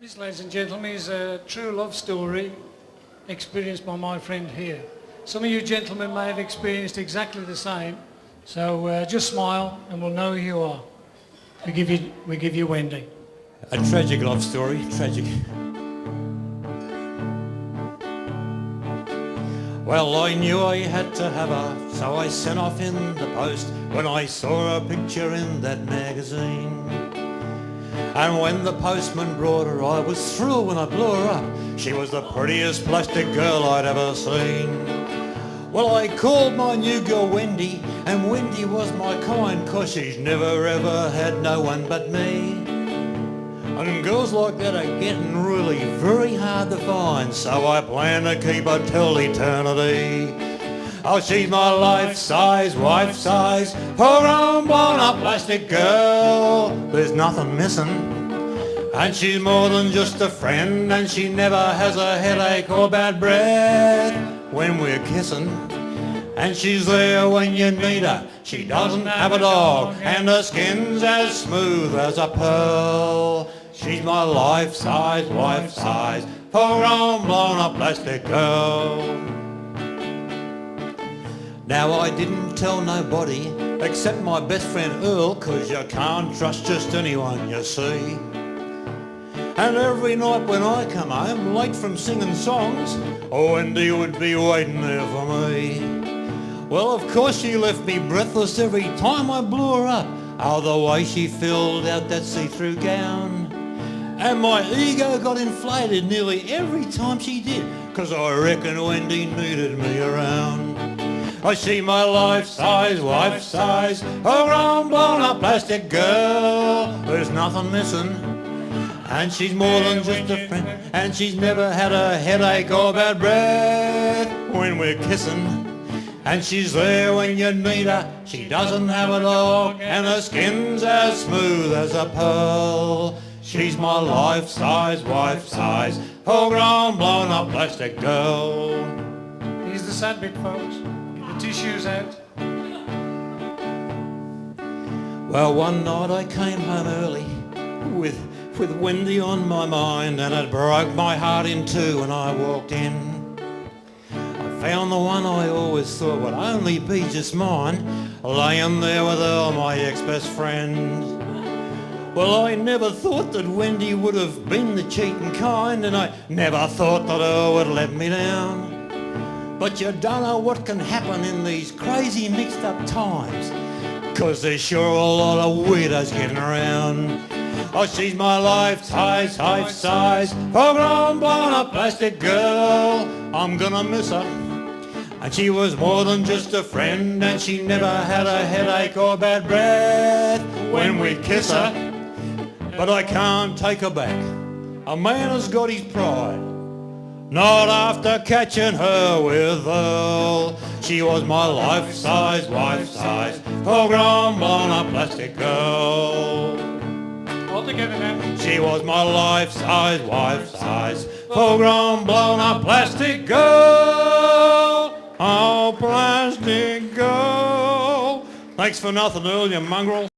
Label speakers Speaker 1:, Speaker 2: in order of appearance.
Speaker 1: This, ladies and gentlemen, is a true love story experienced by my friend here. Some of you gentlemen may have experienced exactly the same, so just smile and we'll know who you are. We give you Wendy.
Speaker 2: A tragic love story, tragic. Well, I knew I had to have her, so I sent off in the post when I saw her picture in that magazine. And when the postman brought her, I was thrilled when I blew her up. She was the prettiest plastic girl I'd ever seen. Well, I called my new girl Wendy, and Wendy was my kind, 'cause she's never ever had no one but me. And girls like that are getting really very hard to find, so I plan to keep her till eternity. Oh, she's my life-size, wife-size, full-grown, blown-up plastic girl. There's nothing missing, and she's more than just a friend, and she never has a headache or bad breath when we're kissing. And she's there when you need her. She doesn't have a dog, and her skin's as smooth as a pearl. She's my life-size, wife-size, full-grown, blown-up plastic girl. Now I didn't tell nobody except my best friend Earl, 'cause you can't trust just anyone, you see. And every night when I come home late from singing songs, Wendy would be waiting there for me. Well, of course she left me breathless every time I blew her up. Oh, the way she filled out that see-through gown. And my ego got inflated nearly every time she did, 'cause I reckon Wendy needed me around. Oh, she my life-size, wife-size, full-grown, blown-up plastic girl. There's nothing missing, and she's more than just a friend, and she's never had a headache or bad breath when we're kissing. And she's there when you need her. She doesn't have a dog, and her skin's as smooth as a pearl. She's my life-size, wife-size, full-grown, blown-up plastic girl.
Speaker 1: Here's the sad bit, folks. Get the tissues out.
Speaker 2: Well, one night I came home early with Wendy on my mind, and it broke my heart in two when I walked in. I found the one I always thought would only be just mine, laying there with all my ex-best friends. Well, I never thought that Wendy would have been the cheating kind, and I never thought that Earl would let me down. But you don't know what can happen in these crazy mixed up times, 'cause there's sure a lot of weirdos getting around. Oh, she's my life-size, full-grown, blown-up plastic girl. I'm gonna miss her. And she was more than just a friend, and she never had a headache or bad breath when we'd kiss her. But I can't take her back. A man has got his pride, not after catching her with Earl. She was my life-size, wife-size, full-grown, blown-up plastic girl.
Speaker 1: All together now.
Speaker 2: She was my life-size, wife-size, full-grown, blown-up plastic girl. Oh, plastic girl. Thanks for nothing, Earl, you mongrel.